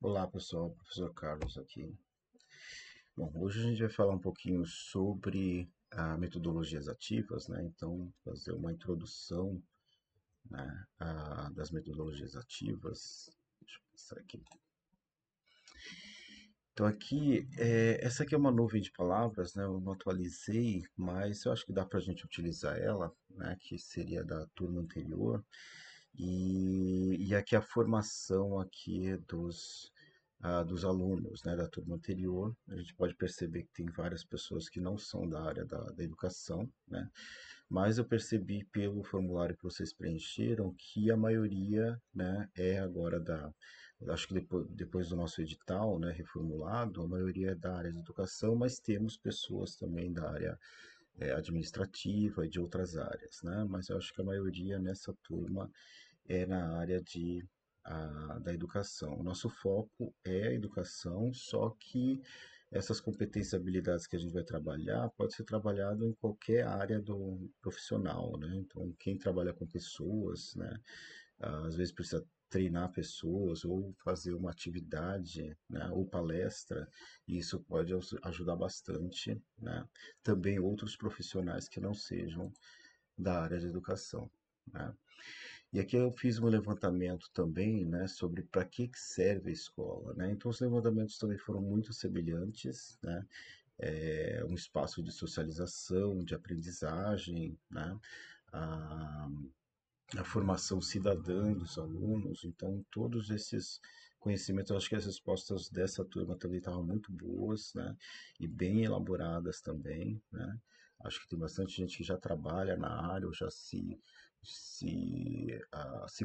Olá pessoal, professor Carlos aqui. Bom, hoje a gente vai falar um pouquinho sobre metodologias ativas, né? Então, fazer uma introdução, né, das metodologias ativas. Deixa eu passar aqui. Então, aqui, essa aqui é uma nuvem de palavras, né? Eu não atualizei, mas eu acho que dá para a gente utilizar ela, né? Que seria da turma anterior. E aqui a formação aqui dos alunos, né, da turma anterior. A gente pode perceber que tem várias pessoas que não são da área da educação, né, mas eu percebi pelo formulário que vocês preencheram que a maioria, né, é agora acho que depois do nosso edital, né, reformulado, a maioria é da área de educação, mas temos pessoas também da área administrativa e de outras áreas, né, mas eu acho que a maioria nessa turma é na área da educação. O nosso foco é a educação, só que essas competências e habilidades que a gente vai trabalhar pode ser trabalhado em qualquer área do profissional, né? Então, quem trabalha com pessoas, né? Às vezes precisa treinar pessoas ou fazer uma atividade, né? Ou palestra, e isso pode ajudar bastante, né? Também outros profissionais que não sejam da área de educação, né? E aqui eu fiz um levantamento também, né, sobre para que serve a escola, né? Então os levantamentos também foram muito semelhantes, né? Um espaço de socialização, de aprendizagem, né? A, a formação cidadã dos alunos. Então todos esses conhecimentos, eu acho que as respostas dessa turma também estavam muito boas, né? E bem elaboradas também, né? Acho que tem bastante gente que já trabalha na área ou já se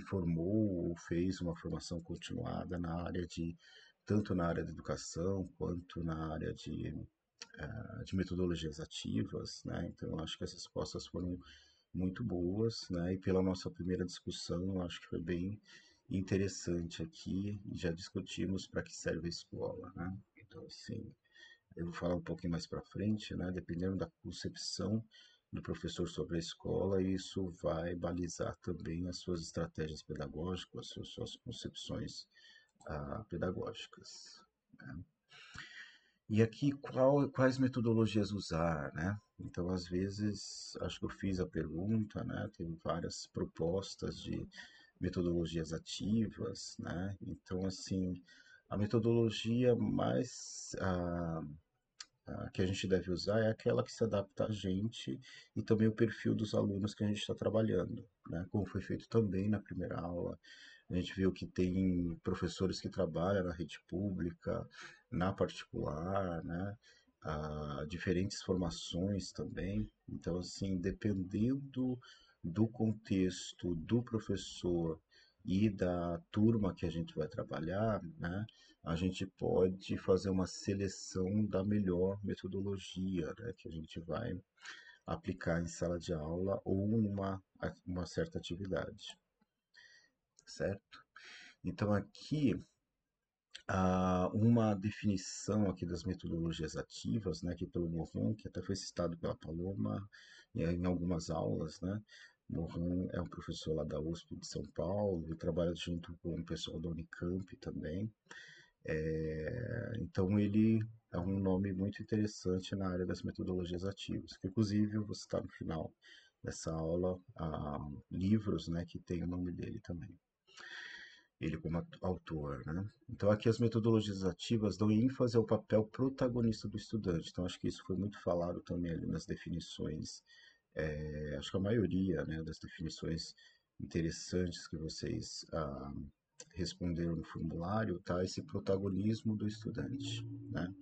formou ou fez uma formação continuada na área tanto na área da educação quanto na área de metodologias ativas, né? Então, acho que as respostas foram muito boas, né? E pela nossa primeira discussão, acho que foi bem interessante aqui. Já discutimos para que serve a escola, né? Então, assim, eu vou falar um pouquinho mais para frente, né? Dependendo da concepção do professor sobre a escola, isso vai balizar também as suas estratégias pedagógicas, as suas concepções pedagógicas, né? E aqui, quais metodologias usar, né? Então, às vezes, acho que eu fiz a pergunta, né? Tem várias propostas de metodologias ativas, né? Então, assim, a metodologia que a gente deve usar é aquela que se adapta a gente e também o perfil dos alunos que a gente está trabalhando, né? Como foi feito também na primeira aula, a gente viu que tem professores que trabalham na rede pública, na particular, né? Diferentes formações também. Então, assim, dependendo do contexto do professor e da turma que a gente vai trabalhar, né? A gente pode fazer uma seleção da melhor metodologia, né? Que a gente vai aplicar em sala de aula ou uma certa atividade, certo? Então aqui uma definição aqui das metodologias ativas, né, aqui pelo Mohan, que até foi citado pela Paloma em algumas aulas, né? Mohan é um professor lá da USP de São Paulo e trabalha junto com o pessoal da Unicamp também. Então ele é um nome muito interessante na área das metodologias ativas, que inclusive eu vou citar no final dessa aula livros, né, que tem o nome dele também, ele como autor, né? Então aqui as metodologias ativas dão ênfase ao papel protagonista do estudante. Então acho que isso foi muito falado também ali nas definições. Acho que a maioria, né, das definições interessantes que vocês responderam no formulário, tá? Esse protagonismo do estudante, né?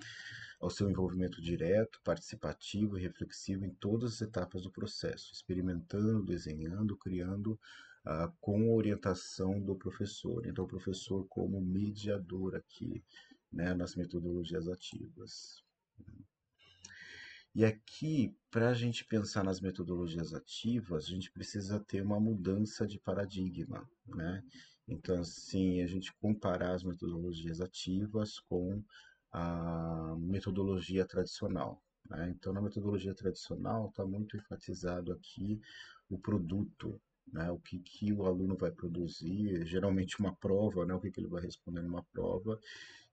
Ao seu envolvimento direto, participativo e reflexivo em todas as etapas do processo, experimentando, desenhando, criando, com orientação do professor. Então, o professor como mediador aqui, né, nas metodologias ativas. E aqui, para a gente pensar nas metodologias ativas, a gente precisa ter uma mudança de paradigma, né? Então, assim, a gente comparar as metodologias ativas com a metodologia tradicional, né? Então, na metodologia tradicional está muito enfatizado aqui o produto, né? O que que o aluno vai produzir, geralmente uma prova, né? O que que ele vai responder numa prova.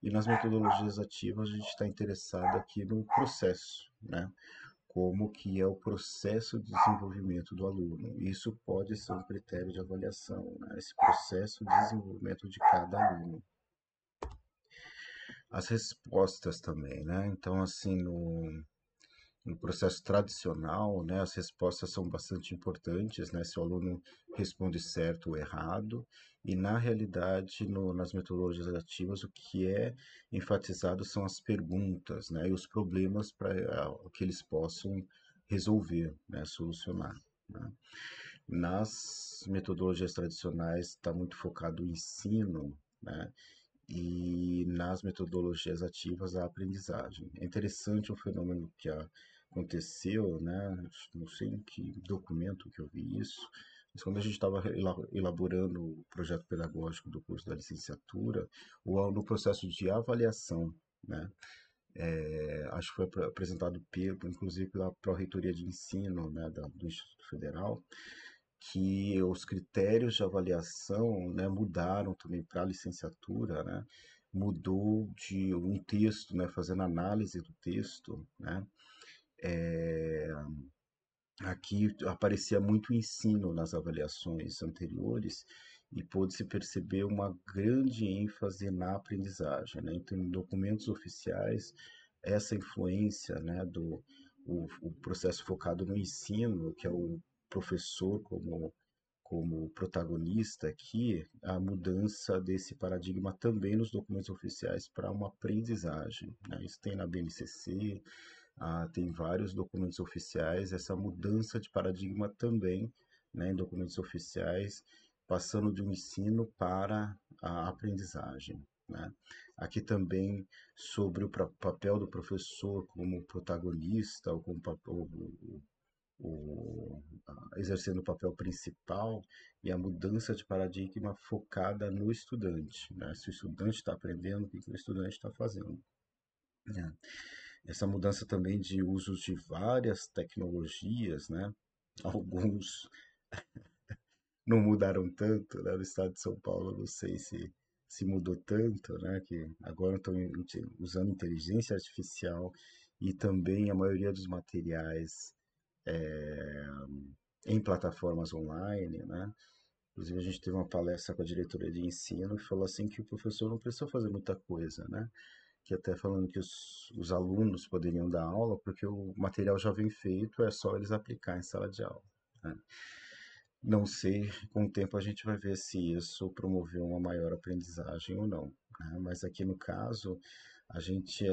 E nas metodologias ativas a gente está interessado aqui no processo, né? Como que é o processo de desenvolvimento do aluno. Isso pode ser um critério de avaliação, né? Esse processo de desenvolvimento de cada aluno. As respostas também, né? Então, assim, no processo tradicional, né, as respostas são bastante importantes, né, se o aluno responde certo ou errado, e na realidade, nas metodologias ativas, o que é enfatizado são as perguntas, né, e os problemas para que eles possam resolver, né, solucionar. Né. Nas metodologias tradicionais está muito focado o ensino, né, e nas metodologias ativas a aprendizagem. É interessante um fenômeno que aconteceu, né? Não sei em que documento que eu vi isso, mas quando a gente estava elaborando o projeto pedagógico do curso da licenciatura, ou no processo de avaliação, né? Acho que foi apresentado inclusive pela Pró-Reitoria de Ensino, né, do Instituto Federal, que os critérios de avaliação, né, mudaram também para a licenciatura, né? Mudou de um texto, né, fazendo análise do texto, né? Aqui aparecia muito ensino nas avaliações anteriores e pôde-se perceber uma grande ênfase na aprendizagem, né? Então, em documentos oficiais, essa influência, né, o processo focado no ensino, que é o professor como protagonista aqui, a mudança desse paradigma também nos documentos oficiais para uma aprendizagem, né? Isso tem na BNCC, tem vários documentos oficiais, essa mudança de paradigma também, né, em documentos oficiais, passando de um ensino para a aprendizagem. Né? Aqui também sobre o papel do professor como protagonista, ou como exercendo o papel principal, e a mudança de paradigma focada no estudante. Né? Se o estudante está aprendendo, o que o estudante está fazendo. Né? Essa mudança também de usos de várias tecnologias, né? Alguns não mudaram tanto, né? No estado de São Paulo, não sei se mudou tanto, né? Que agora estão usando inteligência artificial e também a maioria dos materiais em plataformas online, né? Inclusive, a gente teve uma palestra com a diretoria de ensino e falou assim que o professor não precisa fazer muita coisa, né? Que até falando que os alunos poderiam dar aula porque o material já vem feito, é só eles aplicar em sala de aula. Né? Não sei, com o tempo a gente vai ver se isso promoveu uma maior aprendizagem ou não. Né? Mas aqui no caso,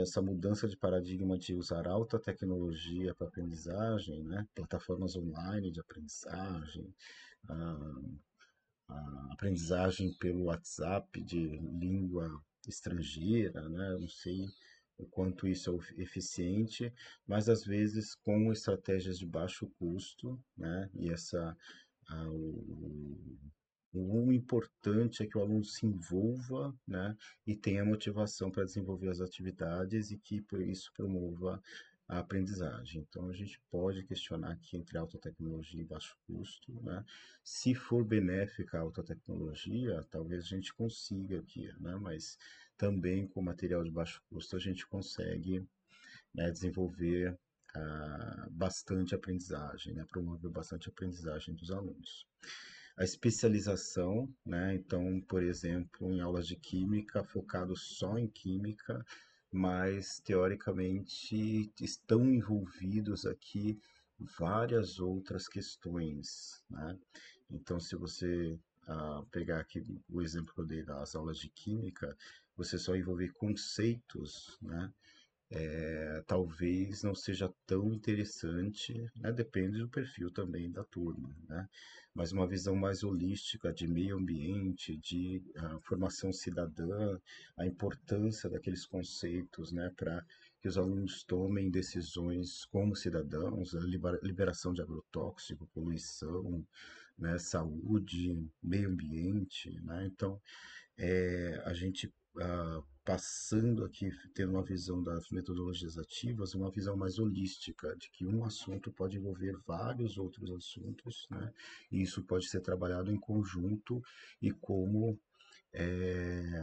essa mudança de paradigma de usar alta tecnologia para aprendizagem, né? Plataformas online de aprendizagem, a, a aprendizagem pelo WhatsApp de língua estrangeira, né? Eu não sei o quanto isso é eficiente, mas às vezes com estratégias de baixo custo, né? E o importante é que o aluno se envolva, né, e tenha motivação para desenvolver as atividades e que por isso promova a aprendizagem. Então a gente pode questionar aqui entre alta tecnologia e baixo custo, né? Se for benéfica a alta tecnologia, talvez a gente consiga aqui, né? Mas também com material de baixo custo a gente consegue, né, desenvolver bastante aprendizagem, né? Promover bastante aprendizagem dos alunos. A especialização, né? Então, por exemplo, em aulas de química, focado só em química, mas teoricamente estão envolvidos aqui várias outras questões, né? Então, se você pegar aqui o exemplo que eu dei das aulas de química, você só envolver conceitos, né? Talvez não seja tão interessante, né? Depende do perfil também da turma, né? Mas uma visão mais holística de meio ambiente, de formação cidadã, a importância daqueles conceitos, né? Para que os alunos tomem decisões como cidadãos, a liberação de agrotóxico, poluição, né? Saúde, meio ambiente, né? Então, a gente passando aqui, tendo uma visão das metodologias ativas, uma visão mais holística, de que um assunto pode envolver vários outros assuntos, né? E isso pode ser trabalhado em conjunto e como é,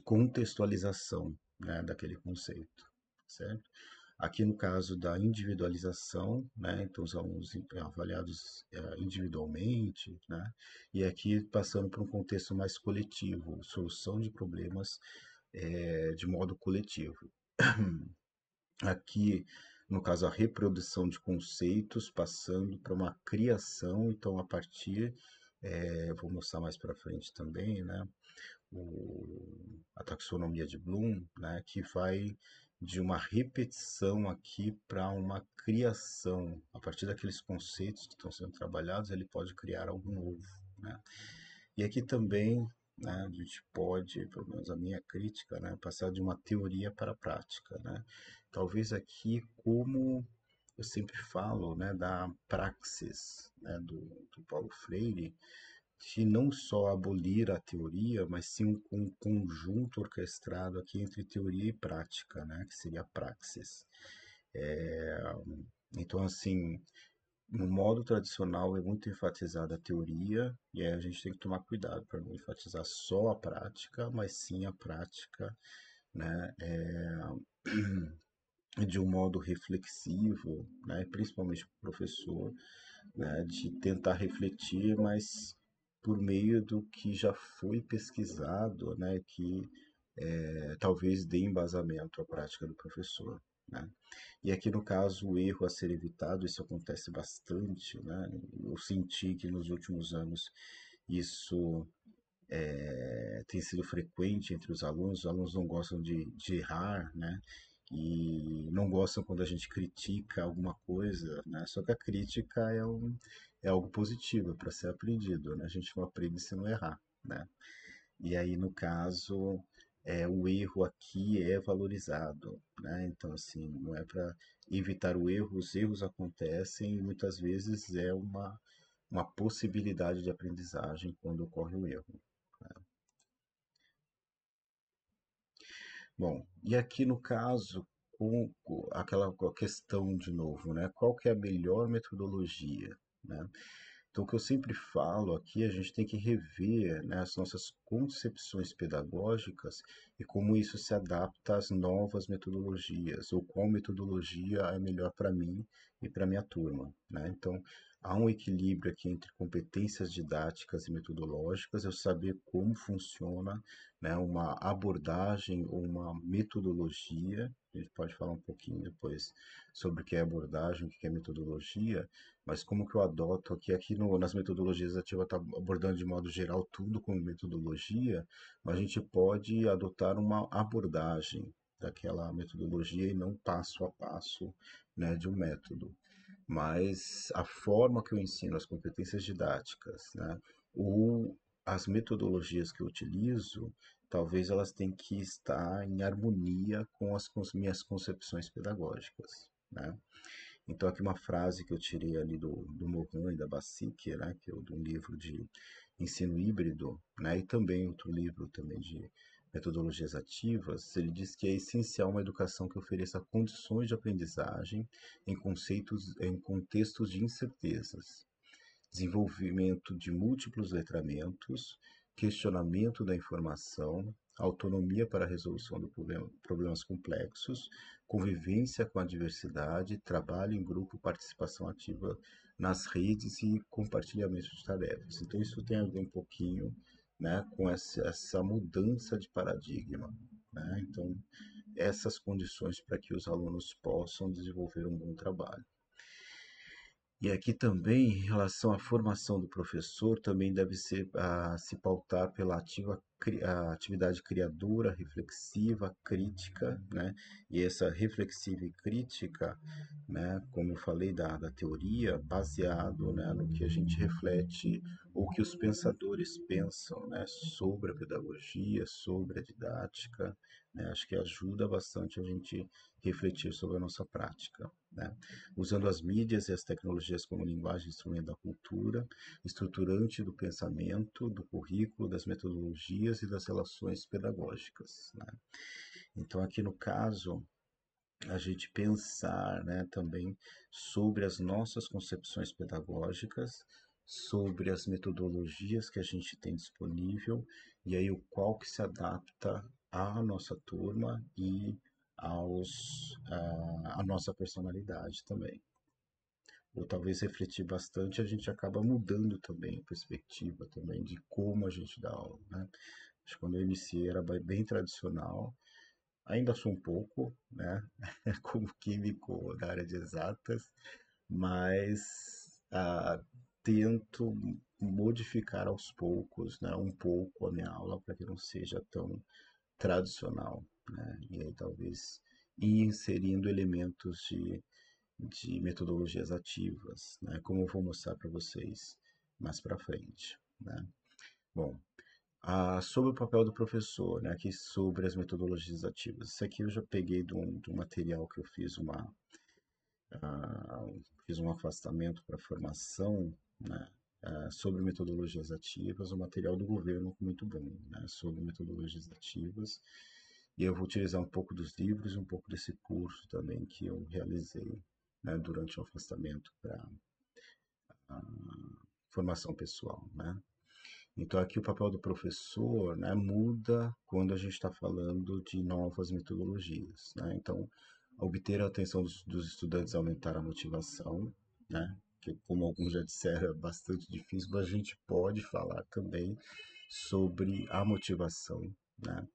contextualização, né, daquele conceito, certo? Aqui no caso da individualização, né, então os alunos avaliados individualmente, né, e aqui passando para um contexto mais coletivo, solução de problemas de modo coletivo. Aqui, no caso, a reprodução de conceitos, passando para uma criação, então a partir, vou mostrar mais para frente também, né, a taxonomia de Bloom, né, que vai de uma repetição aqui para uma criação. A partir daqueles conceitos que estão sendo trabalhados, ele pode criar algo novo, né? E aqui também, né, a gente pode, pelo menos a minha crítica, né, passar de uma teoria para a prática, né? Talvez aqui, como eu sempre falo, né, da praxis, né, do Paulo Freire, de não só abolir a teoria, mas sim um conjunto orquestrado aqui entre teoria e prática, né, que seria a praxis. Então, assim, no modo tradicional é muito enfatizada a teoria, e aí a gente tem que tomar cuidado para não enfatizar só a prática, mas sim a prática, né, de um modo reflexivo, né, principalmente para o professor, né, de tentar refletir, mas por meio do que já foi pesquisado, né, que talvez dê embasamento à prática do professor, né. E aqui no caso o erro a ser evitado, isso acontece bastante, né. Eu senti que nos últimos anos isso tem sido frequente entre os alunos não gostam de errar, né? E não gostam quando a gente critica alguma coisa, né? Só que a crítica é algo positivo para ser aprendido, né? A gente não aprende se não errar, né? E aí, no caso, o erro aqui é valorizado, né? Então, assim, não é para evitar o erro, os erros acontecem e muitas vezes é uma possibilidade de aprendizagem quando ocorre o erro. Bom, e aqui no caso, com aquela questão de novo, né? Qual que é a melhor metodologia, né? Então, o que eu sempre falo aqui, a gente tem que rever, né, as nossas concepções pedagógicas e como isso se adapta às novas metodologias, ou qual metodologia é melhor para mim e para minha turma, né? Então, há um equilíbrio aqui entre competências didáticas e metodológicas, eu saber como funciona, né, uma abordagem ou uma metodologia. A gente pode falar um pouquinho depois sobre o que é abordagem, o que é metodologia, mas como que eu adoto aqui nas metodologias ativas está abordando de modo geral tudo como metodologia, mas a gente pode adotar uma abordagem daquela metodologia e não passo a passo, né, de um método. Mas a forma que eu ensino, as competências didáticas, né, ou as metodologias que eu utilizo, talvez elas tenham que estar em harmonia com as minhas concepções pedagógicas, né? Então, aqui uma frase que eu tirei ali do Mohan e da Bassique, né, que é de um livro de ensino híbrido, né, e também outro livro também de metodologias ativas, ele diz que é essencial uma educação que ofereça condições de aprendizagem em contextos de incertezas, desenvolvimento de múltiplos letramentos, questionamento da informação, autonomia para a resolução de problemas complexos, convivência com a diversidade, trabalho em grupo, participação ativa nas redes e compartilhamento de tarefas. Então, isso tem a ver um pouquinho, né, com essa mudança de paradigma, né? Então, essas condições para que os alunos possam desenvolver um bom trabalho. E aqui também, em relação à formação do professor, também deve ser se pautar pela a atividade criadora, reflexiva, crítica, né? E essa reflexiva e crítica, né, como eu falei da teoria, baseado, né, no que a gente reflete ou que os pensadores pensam, né, sobre a pedagogia, sobre a didática, né? Acho que ajuda bastante a gente refletir sobre a nossa prática, né? Usando as mídias e as tecnologias como linguagem e instrumento da cultura, estruturante do pensamento, do currículo, das metodologias metodologias e das relações pedagógicas, né? Então, aqui no caso, a gente pensar, né, também sobre as nossas concepções pedagógicas, sobre as metodologias que a gente tem disponível e aí o qual que se adapta à nossa turma e à nossa personalidade também. Ou talvez refletir bastante, a gente acaba mudando também a perspectiva também de como a gente dá aula, né? Acho que quando eu iniciei era bem tradicional, ainda sou um pouco, né, como químico da área de exatas, mas tento modificar aos poucos, né, um pouco a minha aula para que não seja tão tradicional, né, e aí talvez ir inserindo elementos de metodologias ativas, né, como eu vou mostrar para vocês mais para frente, né. Bom, sobre o papel do professor, né, aqui sobre as metodologias ativas. Isso aqui eu já peguei de um material que eu fiz um afastamento para formação, né, sobre metodologias ativas, um material do governo muito bom, né, sobre metodologias ativas. E eu vou utilizar um pouco dos livros e um pouco desse curso também que eu realizei, né, durante o afastamento para formação pessoal, né. Então, aqui o papel do professor, né, muda quando a gente está falando de novas metodologias, né? Então, obter a atenção dos estudantes, aumentar a motivação, né? Que, como alguns já disseram, é bastante difícil, mas a gente pode falar também sobre a motivação, né?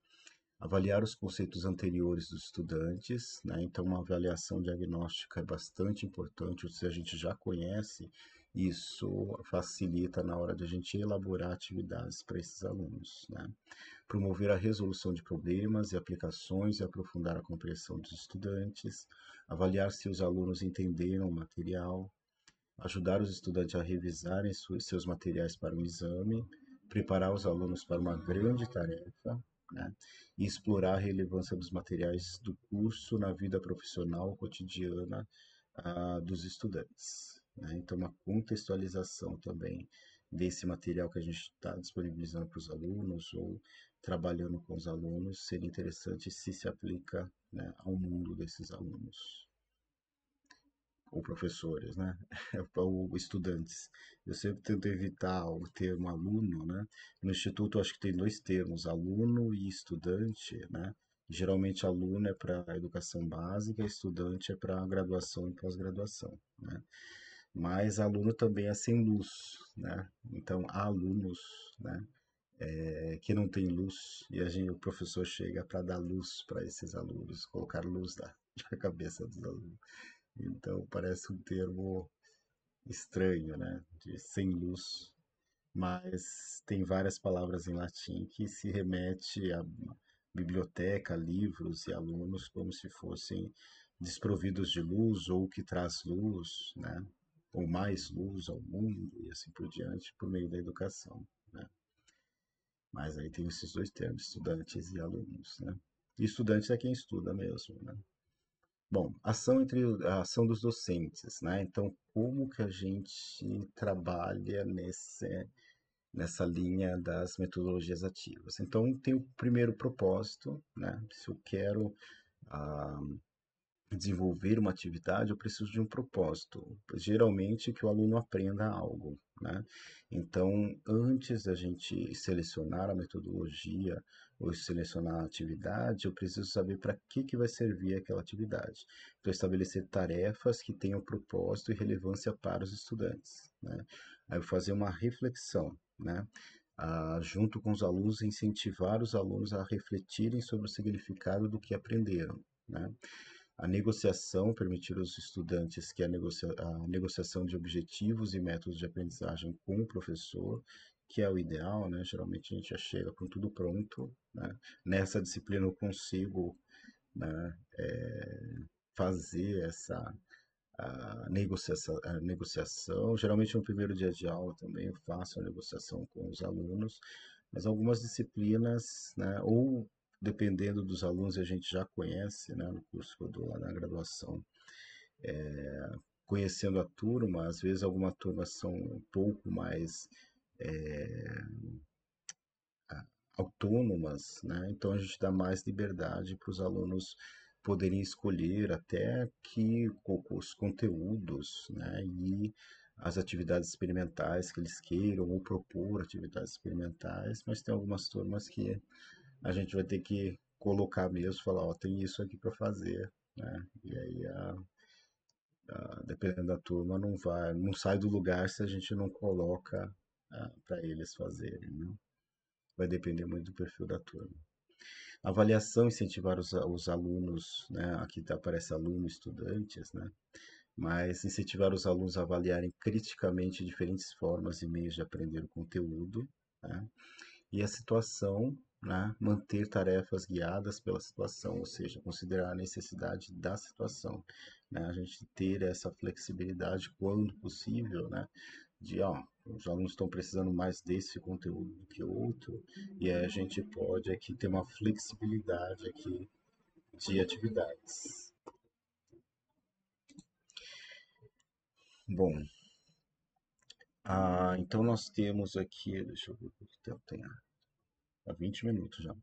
Avaliar os conceitos anteriores dos estudantes, né? Então, uma avaliação diagnóstica é bastante importante, se a gente já conhece, isso facilita na hora de a gente elaborar atividades para esses alunos, né? Promover a resolução de problemas e aplicações e aprofundar a compreensão dos estudantes, avaliar se os alunos entenderam o material, ajudar os estudantes a revisarem seus materiais para o exame, preparar os alunos para uma grande tarefa, né? E explorar a relevância dos materiais do curso na vida profissional cotidiana dos estudantes, né? Então, uma contextualização também desse material que a gente está disponibilizando para os alunos ou trabalhando com os alunos seria interessante se aplica, né, ao mundo desses alunos ou professores, né, ou estudantes. Eu sempre tento evitar o termo aluno, né? No instituto eu acho que tem dois termos, aluno e estudante, né? Geralmente aluno é para a educação básica, estudante é para graduação e pós-graduação, né? Mas aluno também é sem luz, né? Então há alunos, né, que não tem luz e o professor chega para dar luz para esses alunos, colocar luz na cabeça dos alunos. Então parece um termo estranho, né? De sem luz, mas tem várias palavras em latim que se remete a biblioteca, livros e alunos como se fossem desprovidos de luz ou que traz luz, né? Ou mais luz ao mundo e assim por diante por meio da educação, né? Mas aí tem esses dois termos, estudantes e alunos, né? E estudantes é quem estuda mesmo, né? Bom, a ação dos docentes, né? Então, como que a gente trabalha nessa linha das metodologias ativas? Então, tem o primeiro propósito, né? Se eu quero ah, desenvolver uma atividade, eu preciso de um propósito, geralmente que o aluno aprenda algo, né? Então, antes da gente selecionar a metodologia ou selecionar a atividade, eu preciso saber para que vai servir aquela atividade. Então, estabelecer tarefas que tenham propósito e relevância para os estudantes, né? Aí eu fazer uma reflexão, né? Junto com os alunos, incentivar os alunos a refletirem sobre o significado do que aprenderam, né? A negociação, permitir aos estudantes que a negociação de objetivos e métodos de aprendizagem com o professor, que é o ideal, né? Geralmente a gente já chega com tudo pronto, né? Nessa disciplina eu consigo, né, fazer essa a negociação. Geralmente no primeiro dia de aula também eu faço a negociação com os alunos, mas algumas disciplinas, né, ou dependendo dos alunos a gente já conhece, né, no curso que eu dou lá na graduação, conhecendo a turma, às vezes algumas turmas são um pouco mais autônomas, né? Então a gente dá mais liberdade para os alunos poderem escolher até que os conteúdos, né? E as atividades experimentais que eles queiram, ou propor atividades experimentais, mas tem algumas turmas que a gente vai ter que colocar mesmo, falar, ó, tem isso aqui para fazer, né? E aí, dependendo da turma, não sai do lugar se a gente não coloca para eles fazerem, né? Vai depender muito do perfil da turma. Avaliação, incentivar os alunos, né? Aqui aparece aluno, estudantes, né? Mas incentivar os alunos a avaliarem criticamente diferentes formas e meios de aprender o conteúdo, né? E a situação, né? Manter tarefas guiadas pela situação, ou seja, considerar a necessidade da situação, né? A gente ter essa flexibilidade quando possível, né? De, ó, os alunos estão precisando mais desse conteúdo do que outro, e aí a gente pode aqui ter uma flexibilidade aqui de atividades. Bom, então nós temos aqui, deixa eu ver quanto tempo tem, há 20 minutos já.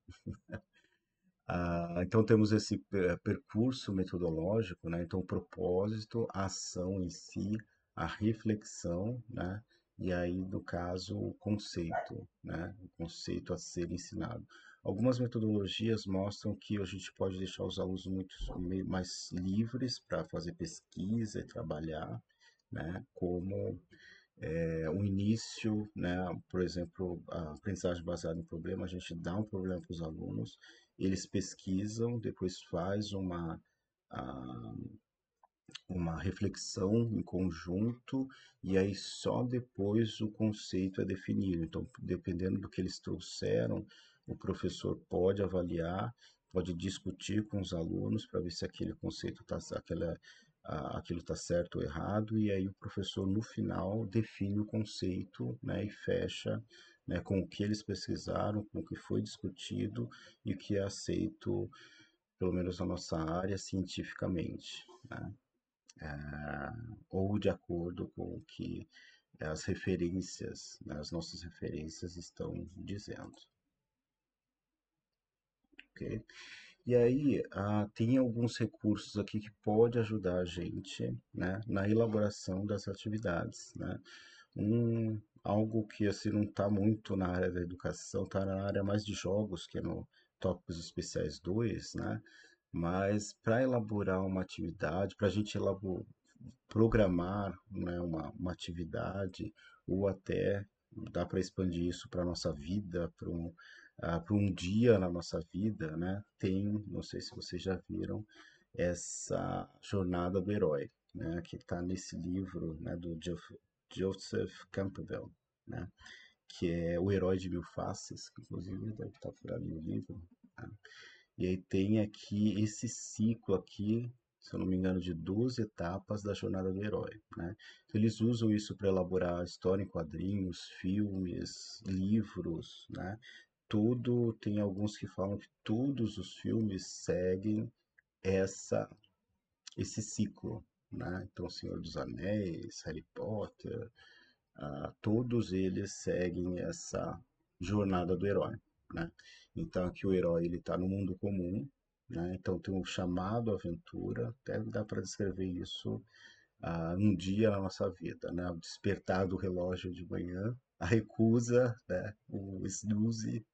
Então temos esse percurso metodológico, né? Então o propósito, a ação em si, a reflexão, né? E aí, no caso, o conceito, né? O conceito a ser ensinado. Algumas metodologias mostram que a gente pode deixar os alunos muito mais livres para fazer pesquisa e trabalhar, né? Como o início, né? Por exemplo, a aprendizagem baseada em problema, a gente dá um problema para os alunos, eles pesquisam, depois faz ah, uma reflexão em conjunto e aí só depois o conceito é definido. Então, dependendo do que eles trouxeram, o professor pode avaliar, pode discutir com os alunos para ver se aquele conceito está, aquilo está certo ou errado, e aí o professor no final define o conceito, né, e fecha, né, com o que eles pesquisaram, com o que foi discutido e o que é aceito, pelo menos na nossa área, cientificamente, né? Ou de acordo com o que as referências, né, as nossas referências estão dizendo, ok? E aí, tem alguns recursos aqui que pode ajudar a gente, né, na elaboração das atividades, né? Algo que assim não está muito na área da educação, está na área mais de jogos, que é no Tópicos Especiais 2, né? Mas para elaborar uma atividade, para a gente programar, né, uma atividade, ou até dá para expandir isso para a nossa vida, para um dia na nossa vida, né? Tem, não sei se vocês já viram, essa jornada do herói, né? Que está nesse livro, né, do Joseph Campbell, né? Que é O Herói de Mil Faces, que inclusive deve estar por ali o livro, né? E aí tem aqui esse ciclo aqui, se eu não me engano, de 12 etapas da jornada do herói, né? Então, eles usam isso para elaborar história em quadrinhos, filmes, livros, né? Tudo, tem alguns que falam que todos os filmes seguem essa esse ciclo, né? Então, Senhor dos Anéis, Harry Potter, todos eles seguem essa jornada do herói, né? Então aqui o herói ele está no mundo comum, né? Então tem um chamado à aventura, até dá para descrever isso um dia na nossa vida, né? O despertar do relógio de manhã, a recusa, né? O snooze,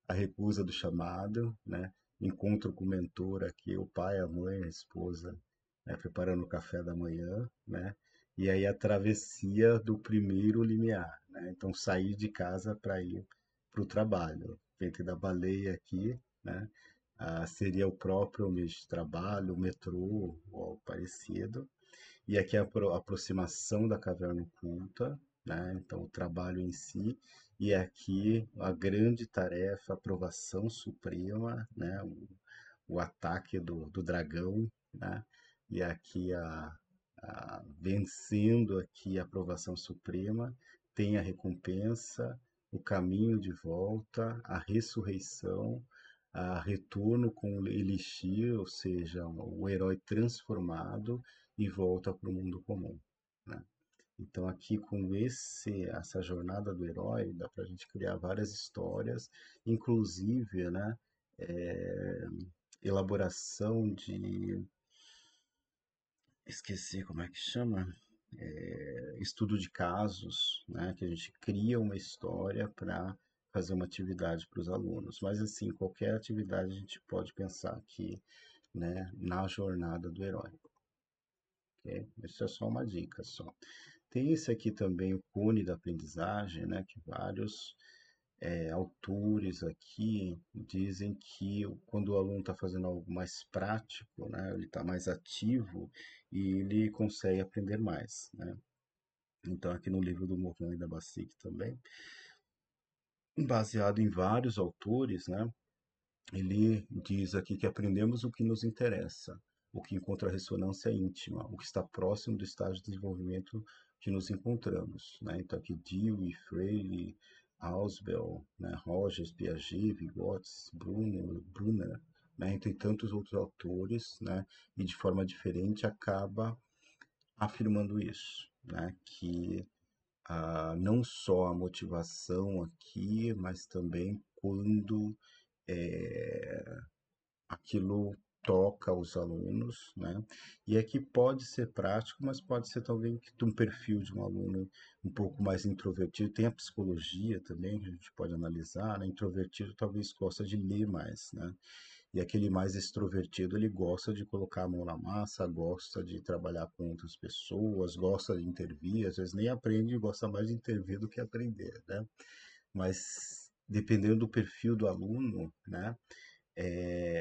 a recusa do chamado, né? Encontro com o mentor aqui, o pai, a mãe, a esposa, né? Preparando o café da manhã, né? E aí a travessia do primeiro limiar, né? Então sair de casa para ir para o trabalho. Ventre da baleia aqui, né? Seria o próprio meio de trabalho, o metrô ou algo parecido. E aqui a aproximação da caverna oculta, né? Então o trabalho em si, e aqui a grande tarefa, a aprovação suprema, né? O ataque do dragão, né? E aqui vencendo aqui a aprovação suprema, tem a recompensa, o caminho de volta, a ressurreição, a retorno com o Elixir, ou seja, o herói transformado e volta para o mundo comum, né? Então aqui com essa jornada do herói, dá para a gente criar várias histórias, inclusive, né, é, elaboração de, esqueci como é que chama, estudo de casos, né, que a gente cria uma história para fazer uma atividade para os alunos. Mas assim, qualquer atividade a gente pode pensar aqui, né, na jornada do herói. Ok? Isso é só uma dica só. Tem esse aqui também, o cone da aprendizagem, né, que vários autores aqui dizem que quando o aluno está fazendo algo mais prático, né, ele está mais ativo e ele consegue aprender mais, né? Então, aqui no livro do Morgan e da Bassic também, baseado em vários autores, né, ele diz aqui que aprendemos o que nos interessa, o que encontra ressonância íntima, o que está próximo do estágio de desenvolvimento que nos encontramos, né? Então aqui Dewey, Freire, Ausubel, né? Rogers, Piaget, Vygotsky, Brunner, né? Entre tantos outros autores, né? E de forma diferente acaba afirmando isso, né? Que não só a motivação aqui, mas também quando aquilo toca os alunos, né? E aqui pode ser prático, mas pode ser também que um perfil de um aluno um pouco mais introvertido. Tem a psicologia também que a gente pode analisar, né? Introvertido talvez gosta de ler mais, né? E aquele mais extrovertido, ele gosta de colocar a mão na massa, gosta de trabalhar com outras pessoas, gosta de intervir, às vezes nem aprende, gosta mais de intervir do que aprender, né? Mas dependendo do perfil do aluno, né?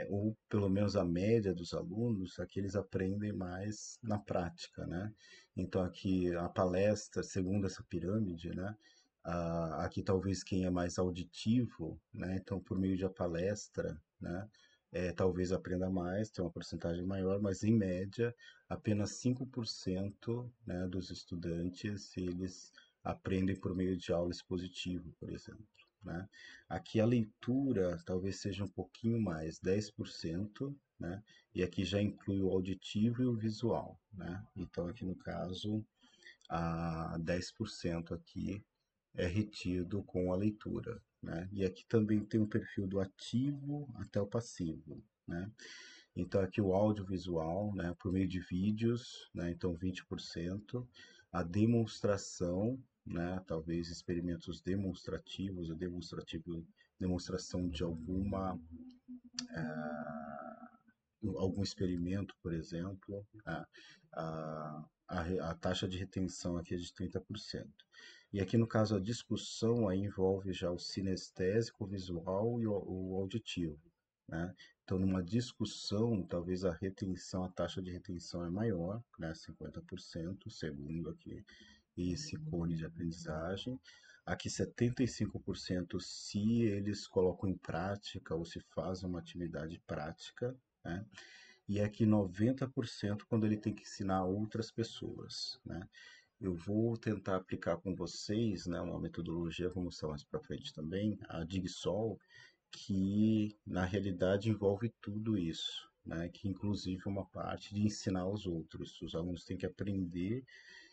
Ou pelo menos a média dos alunos, aqui eles aprendem mais na prática, né? Então aqui a palestra, segundo essa pirâmide, né? Aqui talvez quem é mais auditivo, né? Então por meio de a palestra, né? Talvez aprenda mais, tem uma porcentagem maior, mas em média apenas 5%, né, dos estudantes eles aprendem por meio de aula expositiva, por exemplo, né? Aqui a leitura talvez seja um pouquinho mais, 10%, né? E aqui já inclui o auditivo e o visual, né? Então aqui no caso, a 10% aqui é retido com a leitura, né? E aqui também tem o perfil do ativo até o passivo, né? Então aqui o audiovisual, né, por meio de vídeos, né, então 20%, a demonstração, né, talvez experimentos demonstrativos, demonstração de algum experimento, por exemplo, a taxa de retenção aqui é de 30%. E aqui no caso a discussão aí envolve já o sinestésico, o visual e o auditivo, né? Então numa discussão, talvez a taxa de retenção é maior, né? 50%, segundo aqui esse cone de aprendizagem. Aqui 75% se eles colocam em prática ou se fazem uma atividade prática, né? E aqui 90% quando ele tem que ensinar outras pessoas, né? Eu vou tentar aplicar com vocês, né, uma metodologia, vou mostrar mais para frente também, a DigSol, que na realidade envolve tudo isso, né, que inclusive é uma parte de ensinar aos outros. Os alunos têm que aprender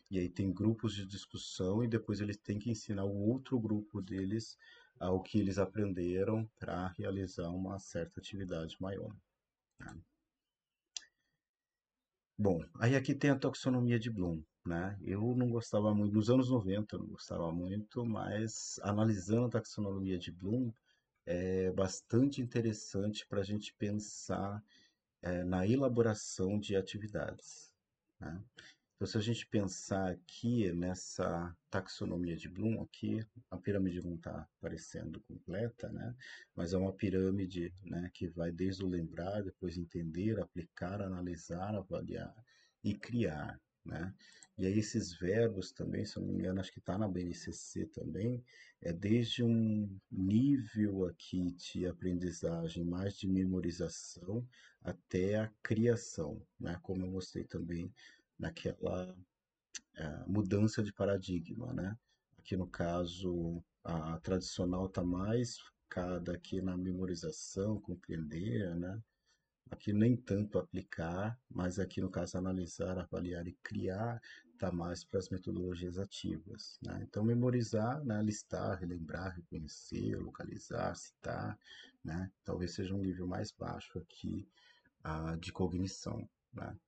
e aí tem grupos de discussão e depois eles têm que ensinar o outro grupo deles ao que eles aprenderam para realizar uma certa atividade maior, né? Bom, aí aqui tem a taxonomia de Bloom, né? Eu não gostava muito, nos anos 90 eu não gostava muito, mas analisando a taxonomia de Bloom é bastante interessante para a gente pensar na elaboração de atividades, né? Então, se a gente pensar aqui nessa taxonomia de Bloom, aqui a pirâmide não está aparecendo completa, né? Mas é uma pirâmide, né, que vai desde o lembrar, depois entender, aplicar, analisar, avaliar e criar, né? E aí esses verbos também, se eu não me engano, acho que está na BNCC também, é desde um nível aqui de aprendizagem mais de memorização até a criação, né? Como eu mostrei também naquela mudança de paradigma, né? Aqui no caso, a tradicional está mais focada aqui na memorização, compreender, né? Aqui nem tanto aplicar, mas aqui no caso analisar, avaliar e criar está mais para as metodologias ativas, né? Então, memorizar, né, listar, relembrar, reconhecer, localizar, citar, né? Talvez seja um nível mais baixo aqui de cognição, né?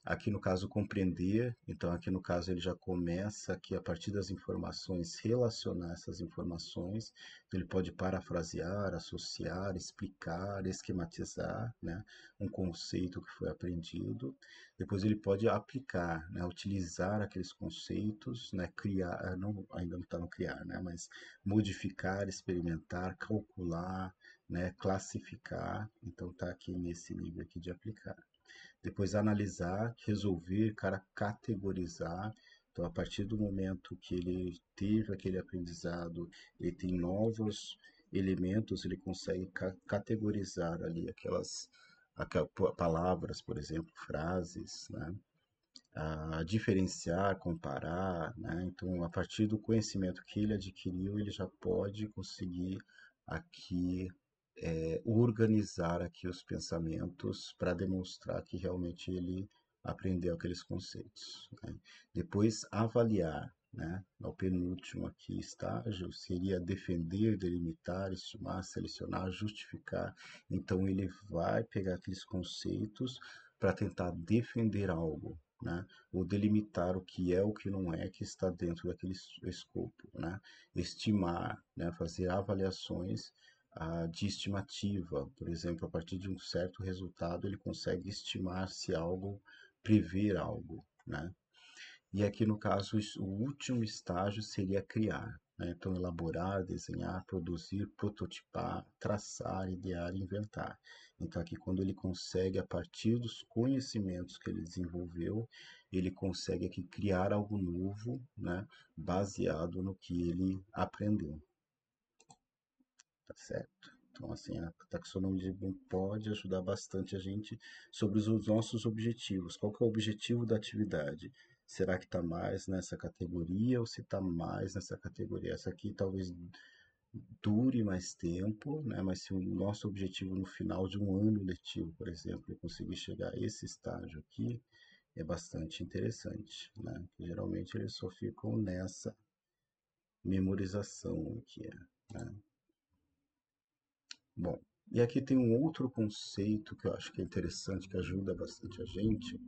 Aqui no caso compreender, então aqui no caso ele já começa aqui a partir das informações relacionar essas informações, então ele pode parafrasear, associar, explicar, esquematizar, né, um conceito que foi aprendido. Depois ele pode aplicar, né, utilizar aqueles conceitos, né, criar, não, ainda não está no criar, né, mas modificar, experimentar, calcular, né, classificar. Então está aqui nesse nível aqui de aplicar. Depois analisar, resolver, categorizar. Então, a partir do momento que ele teve aquele aprendizado, ele tem novos elementos, ele consegue categorizar ali aquelas palavras, por exemplo, frases, né? Diferenciar, comparar, né? Então, a partir do conhecimento que ele adquiriu, ele já pode conseguir aqui organizar aqui os pensamentos para demonstrar que realmente ele aprendeu aqueles conceitos, né? Depois, avaliar, né? O penúltimo aqui estágio seria defender, delimitar, estimar, selecionar, justificar. Então, ele vai pegar aqueles conceitos para tentar defender algo, né? Ou delimitar o que é, o que não é, que está dentro daquele escopo, né? Estimar, né? Fazer avaliações de estimativa, por exemplo, a partir de um certo resultado ele consegue estimar se algo, prever algo, né? E aqui no caso o último estágio seria criar, né? Então elaborar, desenhar, produzir, prototipar, traçar, idear, inventar. Então aqui quando ele consegue a partir dos conhecimentos que ele desenvolveu, ele consegue aqui criar algo novo, né? Baseado no que ele aprendeu. Tá certo? Então, assim, a taxonomia de Bloom pode ajudar bastante a gente sobre os nossos objetivos. Qual que é o objetivo da atividade? Será que está mais nessa categoria ou se está mais nessa categoria? Essa aqui talvez dure mais tempo, né? Mas se o nosso objetivo no final de um ano letivo, por exemplo, é conseguir chegar a esse estágio aqui, é bastante interessante, né? Geralmente eles só ficam nessa memorização aqui, né? Bom, e aqui tem um outro conceito que eu acho que é interessante, que ajuda bastante a gente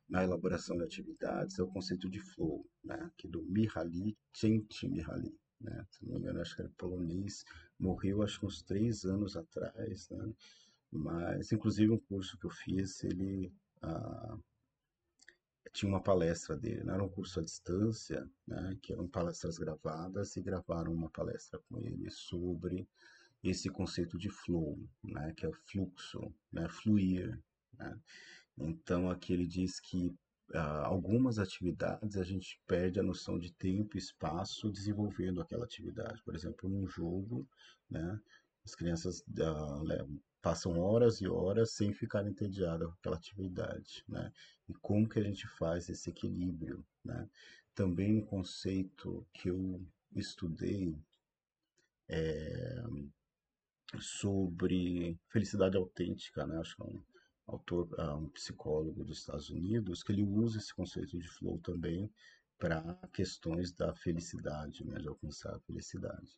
na elaboração de atividades, é o conceito de flow, né? Que do Mihaly Csikszentmihalyi, né? Se não me engano, acho que era polonês, morreu acho que uns 3 anos atrás, né? Mas, inclusive, um curso que eu fiz, ele ah, tinha uma palestra dele, não era um curso à distância, né? Que eram palestras gravadas e gravaram uma palestra com ele sobre esse conceito de flow, né, que é o fluxo, né, fluir, né? Então aqui ele diz que algumas atividades a gente perde a noção de tempo e espaço desenvolvendo aquela atividade. Por exemplo, num jogo, né, as crianças passam horas e horas sem ficar entediadas com aquela atividade, né? E como que a gente faz esse equilíbrio, né? Também um conceito que eu estudei sobre felicidade autêntica, né? Acho que é um autor, um psicólogo dos Estados Unidos, que ele usa esse conceito de flow também para questões da felicidade, né? De alcançar a felicidade.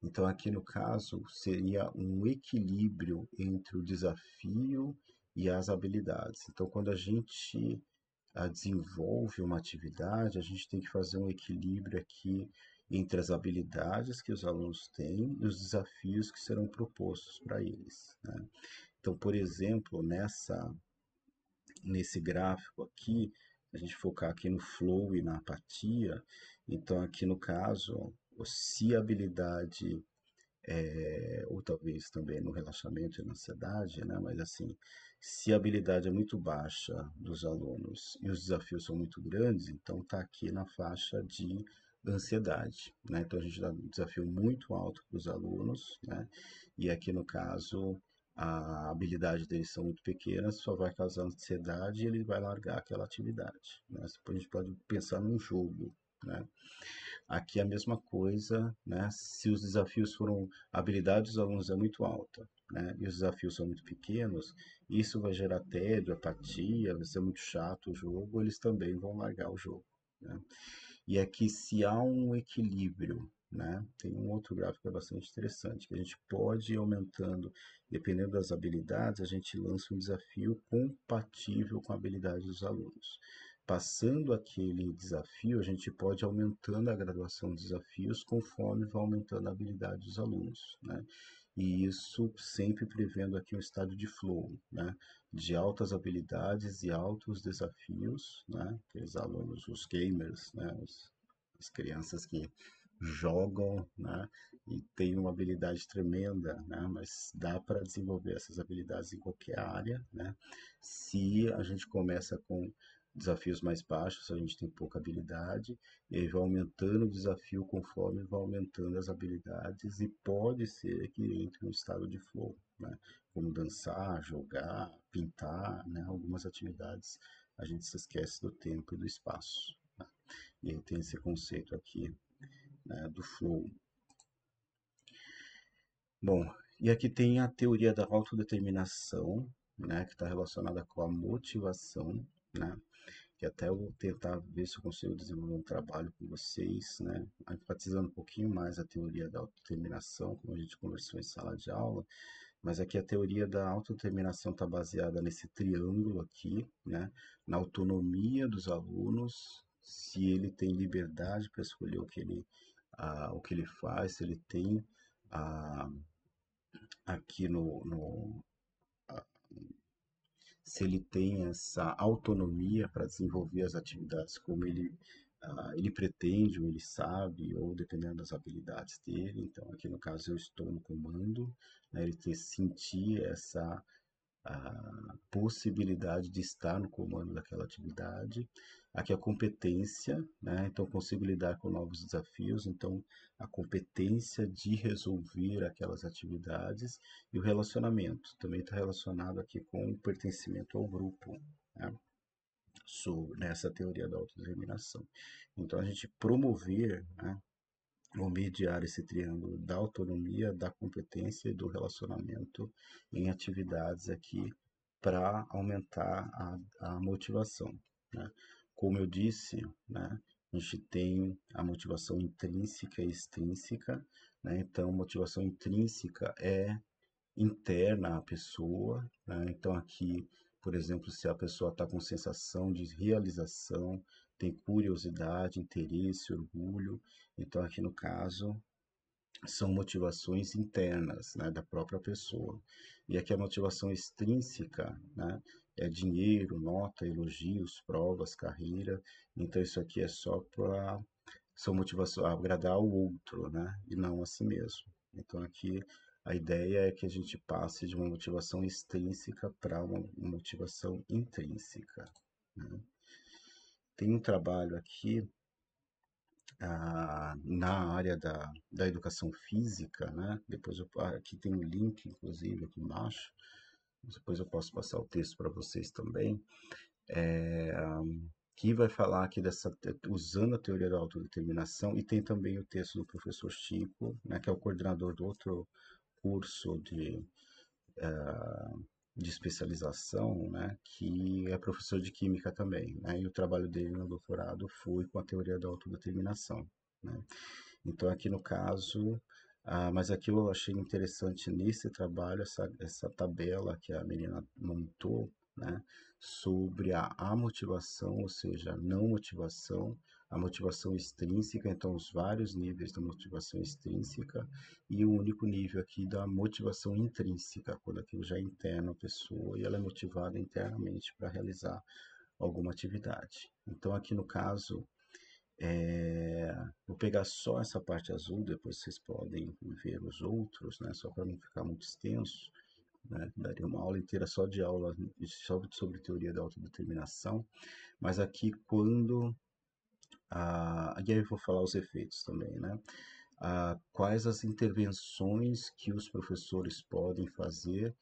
Então, aqui no caso, seria um equilíbrio entre o desafio e as habilidades. Então, quando a gente desenvolve uma atividade, a gente tem que fazer um equilíbrio aqui entre as habilidades que os alunos têm e os desafios que serão propostos para eles, né? Então, por exemplo, nesse gráfico aqui, a gente focar aqui no flow e na apatia, então aqui no caso, se a habilidade ou talvez também no relaxamento e na ansiedade, né? Mas assim, se a habilidade é muito baixa dos alunos e os desafios são muito grandes, então está aqui na faixa de ansiedade, né? Então a gente dá um desafio muito alto para os alunos, né? E aqui no caso a habilidade deles são muito pequenas, só vai causar ansiedade e ele vai largar aquela atividade, né? Depois a gente pode pensar num jogo, né? Aqui é a mesma coisa, né? Se os desafios foram, a habilidade dos alunos é muito alta, né? E os desafios são muito pequenos, isso vai gerar tédio, apatia, vai ser muito chato o jogo, eles também vão largar o jogo, né? E aqui, se há um equilíbrio, né? Tem um outro gráfico que é bastante interessante, que a gente pode ir aumentando, dependendo das habilidades, a gente lança um desafio compatível com a habilidade dos alunos. Passando aquele desafio, a gente pode ir aumentando a graduação dos desafios conforme vai aumentando a habilidade dos alunos, né? E isso sempre prevendo aqui um estado de flow, né? De altas habilidades e altos desafios, né? Aqueles alunos, os gamers, né? As crianças que jogam, né? E têm uma habilidade tremenda, né? Mas dá para desenvolver essas habilidades em qualquer área, né? Se a gente começa com desafios mais baixos, a gente tem pouca habilidade, e aí vai aumentando o desafio conforme vai aumentando as habilidades, e pode ser que entre um estado de flow, né? Como dançar, jogar, pintar, né? Algumas atividades a gente se esquece do tempo e do espaço, né? E aí tem esse conceito aqui, né, do flow. Bom, e aqui tem a teoria da autodeterminação, né, que está relacionada com a motivação, né, que até eu vou tentar ver se eu consigo desenvolver um trabalho com vocês, né, enfatizando um pouquinho mais a teoria da autodeterminação, como a gente conversou em sala de aula, mas aqui a teoria da autodeterminação está baseada nesse triângulo aqui, né, na autonomia dos alunos, se ele tem liberdade para escolher o que ele faz, se ele tem a, aqui se ele tem essa autonomia para desenvolver as atividades como ele pretende, ou ele sabe, ou dependendo das habilidades dele. Então, aqui no caso, eu estou no comando, né, ele sentir essa a possibilidade de estar no comando daquela atividade. Aqui a competência, né? Então consigo lidar com novos desafios, então a competência de resolver aquelas atividades, e o relacionamento também está relacionado aqui com o pertencimento ao grupo, né? Nessa teoria da autodeterminação. Então a gente promover, né, ou mediar esse triângulo da autonomia, da competência e do relacionamento em atividades aqui para aumentar a motivação, né? Como eu disse, né, a gente tem a motivação intrínseca e extrínseca, né? Então, motivação intrínseca é interna à pessoa, né? Então, aqui, por exemplo, se a pessoa está com sensação de realização, tem curiosidade, interesse, orgulho, então aqui no caso são motivações internas, né, da própria pessoa. E aqui a motivação extrínseca, né, é dinheiro, nota, elogios, provas, carreira. Então isso aqui é só para são motivações agradar o outro, né, e não a si mesmo. Então aqui a ideia é que a gente passe de uma motivação extrínseca para uma motivação intrínseca, né? Tem um trabalho aqui na área da educação física, né? Depois aqui tem um link, inclusive, aqui embaixo. Depois eu posso passar o texto para vocês também. É, que vai falar aqui usando a teoria da autodeterminação, e tem também o texto do professor Chico, né, que é o coordenador do outro curso de especialização, né, que é professor de química também, né, e o trabalho dele no doutorado foi com a teoria da autodeterminação, né. Então, aqui no caso, mas aqui eu achei interessante nesse trabalho essa tabela que a menina montou, né, sobre a motivação, ou seja, a não motivação, a motivação extrínseca, então os vários níveis da motivação extrínseca, e o único nível aqui da motivação intrínseca, quando aquilo já é interno à pessoa e ela é motivada internamente para realizar alguma atividade. Então, aqui no caso, vou pegar só essa parte azul, depois vocês podem ver os outros, né? Só para não ficar muito extenso, né? Daria uma aula inteira só de aula só sobre teoria da autodeterminação, mas aqui quando e aí eu vou falar os efeitos também, né? Quais as intervenções que os professores podem fazer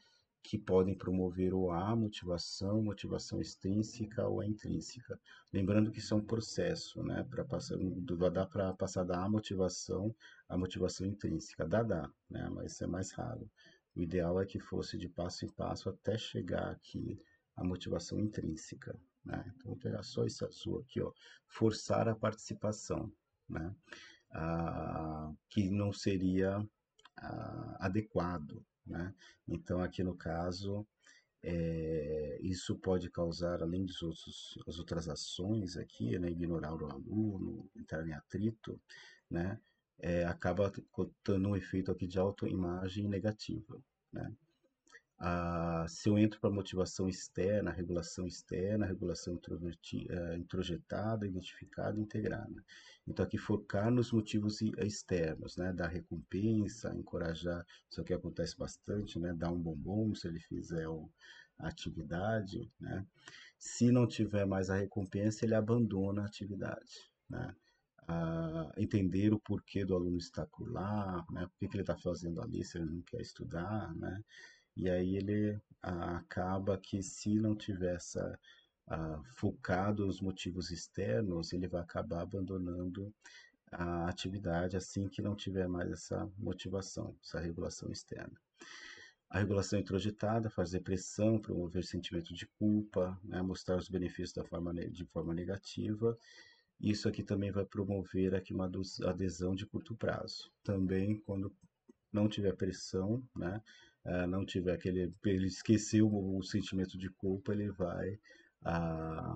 que podem promover ou a motivação, motivação extrínseca ou a intrínseca. Lembrando que isso é um processo, né? Para passar, dá para passar da motivação à motivação intrínseca. Dá, né? Mas isso é mais raro. O ideal é que fosse de passo em passo até chegar aqui à motivação intrínseca, né? Então, vou pegar só esse azul aqui, ó, forçar a participação, né? Que não seria adequado, né? Então, aqui no caso, isso pode causar, além as outras ações aqui, né, ignorar o aluno, entrar em atrito, né, acaba tendo um efeito aqui de autoimagem negativa, né? Se eu entro para motivação externa, regulação introjetada, identificada e integrada. Então, aqui focar nos motivos externos, né? Dar recompensa, encorajar, isso aqui acontece bastante, né? Dar um bombom se ele fizer a atividade, né? Se não tiver mais a recompensa, ele abandona a atividade, né? Entender o porquê do aluno estar por lá, né? Por que que ele está fazendo ali se ele não quer estudar, né? E aí ele acaba que se não tiver focado nos motivos externos, ele vai acabar abandonando a atividade assim que não tiver mais essa motivação, essa regulação externa. A regulação introjetada, fazer pressão, promover sentimento de culpa, né, mostrar os benefícios de forma negativa. Isso aqui também vai promover aqui uma adesão de curto prazo. Também quando não tiver pressão, né, não tiver ele esqueceu o sentimento de culpa, ele vai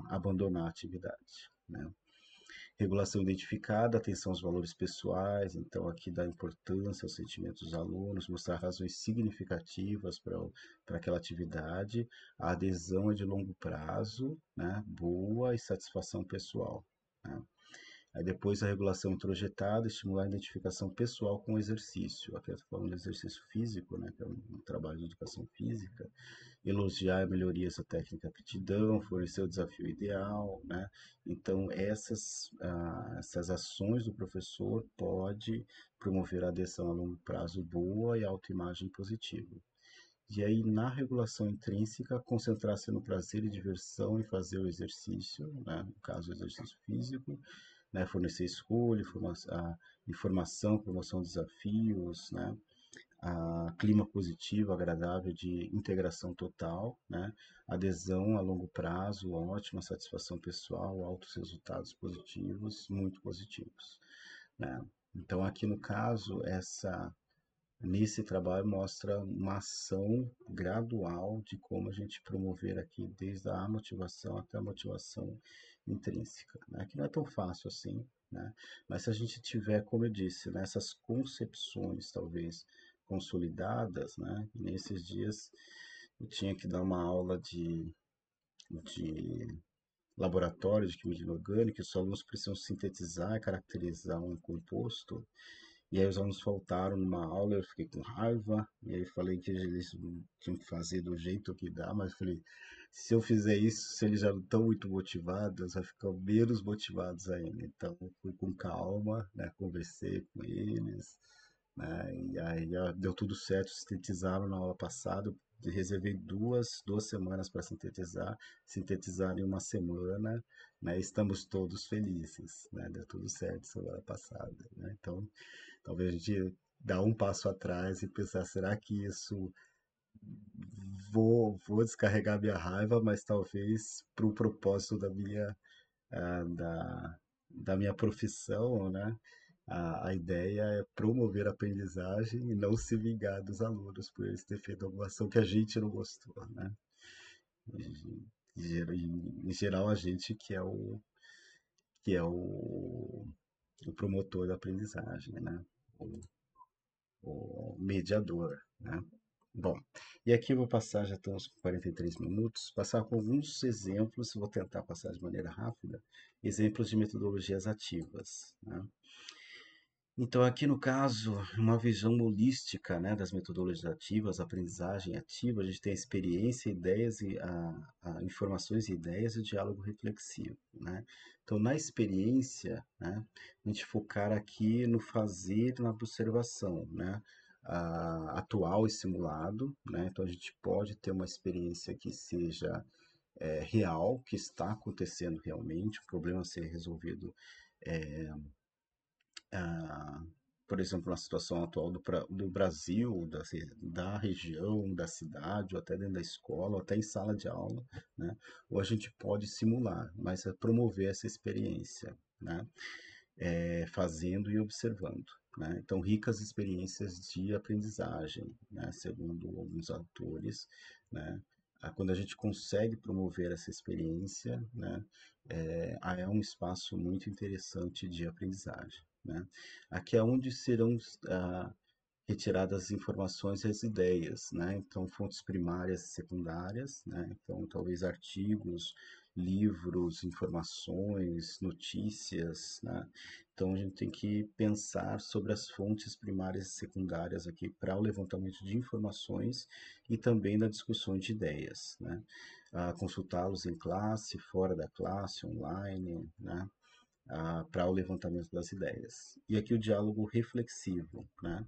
abandonar a atividade, né? Regulação identificada, atenção aos valores pessoais, então aqui dá importância aos sentimentos dos alunos, mostrar razões significativas para aquela atividade, a adesão é de longo prazo, né, boa e satisfação pessoal, né? Aí depois a regulação introjetada, estimular a identificação pessoal com o exercício. Aqui eu estou falando de exercício físico, né, que é um trabalho de educação física. Elogiar melhorias da técnica aptidão, fornecer o desafio ideal, né? Então essas ações do professor pode promover a adesão a longo prazo boa e autoimagem positiva. E aí, na regulação intrínseca, concentrar-se no prazer e diversão em fazer o exercício, né? No caso, o exercício físico, né? Fornecer escolha, informação, promoção de desafios, né? Clima positivo, agradável de integração total, né? Adesão a longo prazo, ótima satisfação pessoal, altos resultados positivos, muito positivos, né? Então, aqui no caso, nesse trabalho mostra uma ação gradual de como a gente promover aqui desde a motivação até a motivação intrínseca, né? Que não é tão fácil assim, né? Mas se a gente tiver, como eu disse, né, essas concepções talvez consolidadas, né? E nesses dias eu tinha que dar uma aula de laboratório de química inorgânica, os alunos precisam sintetizar e caracterizar um composto e aí os alunos faltaram numa aula, eu fiquei com raiva, e aí falei que eles tinham que fazer do jeito que dá, mas falei, se eu fizer isso, se eles já não estão muito motivados, vai ficar menos motivados ainda. Então, fui com calma, né, conversei com eles, né, e aí deu tudo certo, sintetizaram na aula passada, eu reservei duas semanas para sintetizar, sintetizaram em uma semana, né, estamos todos felizes, né, deu tudo certo semana passada, né, então talvez a gente dar um passo atrás e pensar, será que isso vou descarregar minha raiva, mas talvez para o propósito ah, da, da minha profissão, né? A ideia é promover a aprendizagem e não se vingar dos alunos por eles terem feito alguma ação que a gente não gostou, né? Em geral, a gente que é o promotor da aprendizagem, né? O mediador, né? Bom, e aqui eu vou passar, já estamos com 43 minutos, passar com alguns exemplos, vou tentar passar de maneira rápida, exemplos de metodologias ativas, né? Então, aqui no caso, uma visão holística, né, das metodologias ativas, aprendizagem ativa, a gente tem a experiência, ideias e informações e ideias e o diálogo reflexivo, né? Então, na experiência, né, a gente focar aqui no fazer, na observação, né? Atual e simulado, né? Então, a gente pode ter uma experiência que seja real, que está acontecendo realmente, o problema a ser resolvido por exemplo, na situação atual do Brasil, da região, da cidade, ou até dentro da escola, ou até em sala de aula, né? Ou a gente pode simular, mas é promover essa experiência, né? Fazendo e observando, né? Então, ricas experiências de aprendizagem, né? Segundo alguns autores, né? Quando a gente consegue promover essa experiência, né? É um espaço muito interessante de aprendizagem, né? Aqui é onde serão retiradas as informações e as ideias, né? Então, fontes primárias e secundárias, né? Então, talvez artigos, livros, informações, notícias, né? Então, a gente tem que pensar sobre as fontes primárias e secundárias aqui para o levantamento de informações e também da discussão de ideias, né? Consultá-los em classe, fora da classe, online, né? Para o levantamento das ideias. E aqui o diálogo reflexivo, né?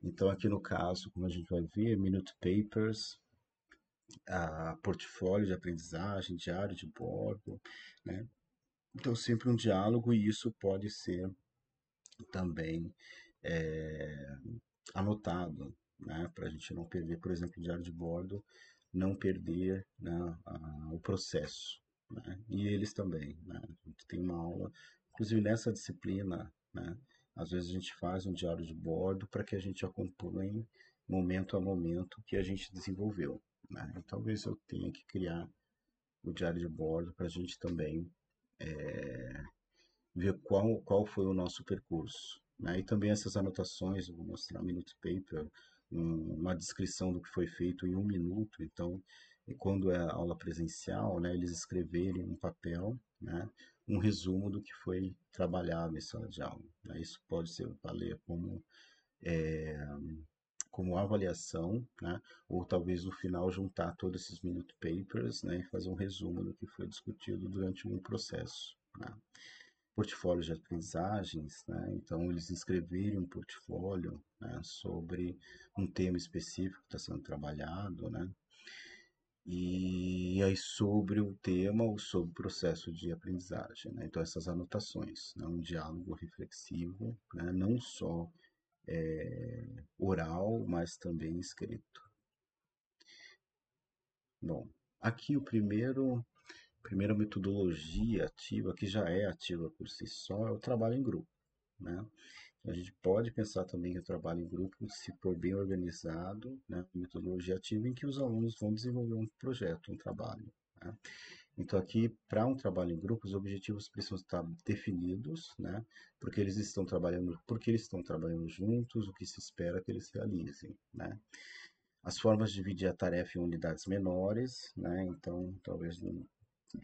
Então, aqui no caso, como a gente vai ver, Minute Papers, portfólio de aprendizagem, diário de bordo, né? Então, sempre um diálogo e isso pode ser também é, anotado, né? Para a gente não perder, por exemplo, o diário de bordo, não perder, né, o processo, né? E eles também, né? A gente tem uma aula, inclusive nessa disciplina, né? Às vezes a gente faz um diário de bordo para que a gente acompanhe momento a momento que a gente desenvolveu, né? E talvez eu tenha que criar o diário de bordo para a gente também ver qual foi o nosso percurso, né? E também essas anotações, eu vou mostrar Minute Paper, uma descrição do que foi feito em 1 minuto. Então, e quando é aula presencial, né, eles escreverem um papel, né, um resumo do que foi trabalhado em sala de aula, né? Isso pode ser valer como avaliação, né? Ou talvez no final juntar todos esses Minute Papers, né, e fazer um resumo do que foi discutido durante um processo, né? Portfólios de aprendizagens, né? Então eles escreverem um portfólio, né, sobre um tema específico que está sendo trabalhado, né? E aí sobre o tema ou sobre o processo de aprendizagem, né? Então essas anotações, né? Um diálogo reflexivo, né? Não só oral, mas também escrito. Bom, aqui primeira metodologia ativa, que já é ativa por si só, é o trabalho em grupo, né? A gente pode pensar também que o trabalho em grupo, se for bem organizado, né, metodologia ativa em que os alunos vão desenvolver um projeto, um trabalho, né? Então aqui, para um trabalho em grupo, os objetivos precisam estar definidos, né? Porque eles estão trabalhando juntos, o que se espera que eles realizem, né? As formas de dividir a tarefa em unidades menores, né? Então, talvez não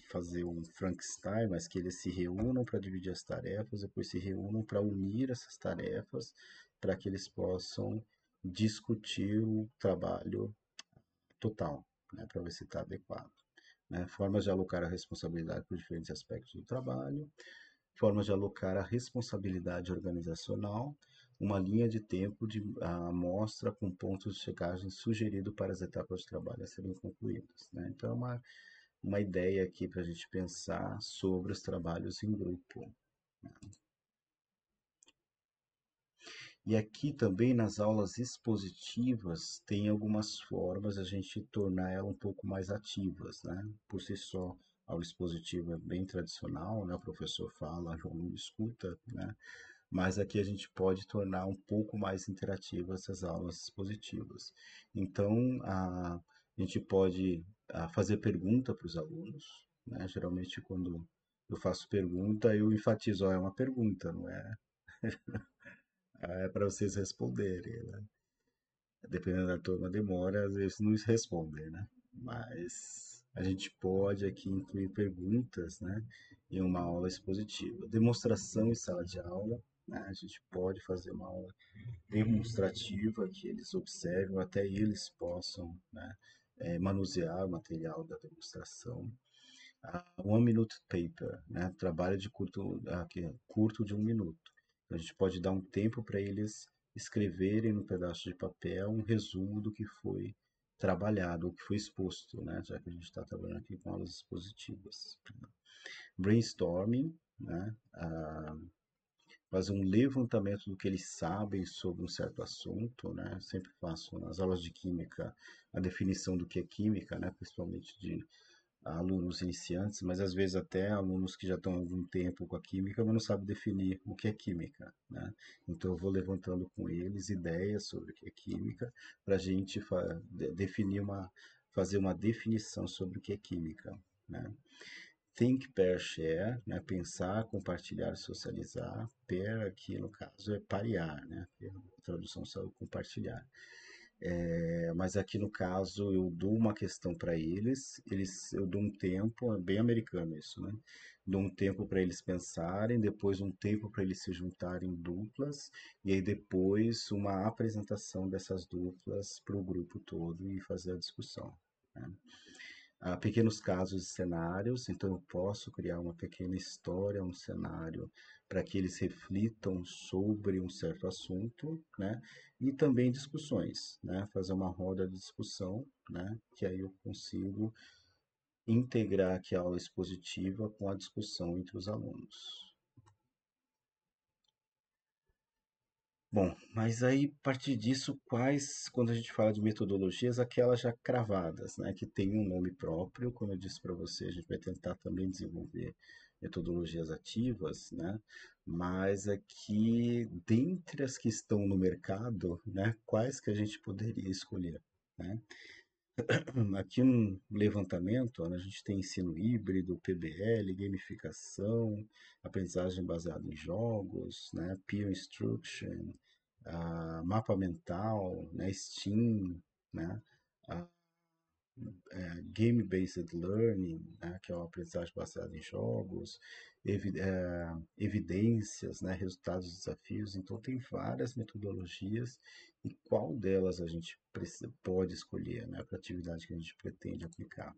fazer um Frankenstein, mas que eles se reúnam para dividir as tarefas, depois se reúnam para unir essas tarefas, para que eles possam discutir o trabalho total, né? Para ver se está adequado, né? Formas de alocar a responsabilidade por diferentes aspectos do trabalho, formas de alocar a responsabilidade organizacional, uma linha de tempo de amostra com pontos de checagem sugerido para as etapas de trabalho a serem concluídas, né? Então, é uma ideia aqui para a gente pensar sobre os trabalhos em grupo. E aqui também nas aulas expositivas tem algumas formas a gente tornar ela um pouco mais ativas, né? Por si só, a aula expositiva é bem tradicional, né? O professor fala, o aluno escuta, né? Mas aqui a gente pode tornar um pouco mais interativas essas aulas expositivas. Então, a gente pode fazer pergunta para os alunos, né? Geralmente, quando eu faço pergunta, eu enfatizo, ó, é uma pergunta, não é, é para vocês responderem, né? Dependendo da turma, demora, às vezes não respondem, né? Mas a gente pode aqui incluir perguntas, né, em uma aula expositiva. Demonstração em sala de aula, né? A gente pode fazer uma aula demonstrativa que eles observem, até eles possam, né, manusear o material da demonstração. One Minute Paper, né, trabalho de curto de 1 minuto. Então, a gente pode dar um tempo para eles escreverem no pedaço de papel um resumo do que foi trabalhado, o que foi exposto, né, já que a gente está trabalhando aqui com aulas expositivas. Brainstorming, né, fazer um levantamento do que eles sabem sobre um certo assunto, né? Sempre faço nas aulas de química a definição do que é química, né? Principalmente de alunos iniciantes, mas às vezes até alunos que já estão há algum tempo com a química, mas não sabem definir o que é química, né? Então eu vou levantando com eles ideias sobre o que é química para a gente definir fazer uma definição sobre o que é química, né? Think, pair, share, né? Pensar, compartilhar, socializar. Pair aqui no caso é parear, né? A tradução só é compartilhar. Mas aqui no caso eu dou uma questão para eu dou um tempo, é bem americano isso, né? Dou um tempo para eles pensarem, depois um tempo para eles se juntarem em duplas, e aí depois uma apresentação dessas duplas para o grupo todo e fazer a discussão, né? Há pequenos casos e cenários, então eu posso criar uma pequena história, um cenário, para que eles reflitam sobre um certo assunto, né? E também discussões, né? Fazer uma roda de discussão, né? Que aí eu consigo integrar aqui a aula expositiva com a discussão entre os alunos. Bom, mas aí, a partir disso, quando a gente fala de metodologias, aquelas já cravadas, né, que tem um nome próprio, como eu disse para você, a gente vai tentar também desenvolver metodologias ativas, né, mas aqui, dentre as que estão no mercado, né, quais que a gente poderia escolher, né? Aqui um levantamento, né, a gente tem ensino híbrido, PBL, gamificação, aprendizagem baseada em jogos, né, peer instruction, mapa mental, né, Steam, né, a, game-based learning, né, que é uma aprendizagem baseada em jogos, evidências, né, resultados e desafios. Então, tem várias metodologias e qual delas a gente pode escolher, né, para a atividade que a gente pretende aplicar.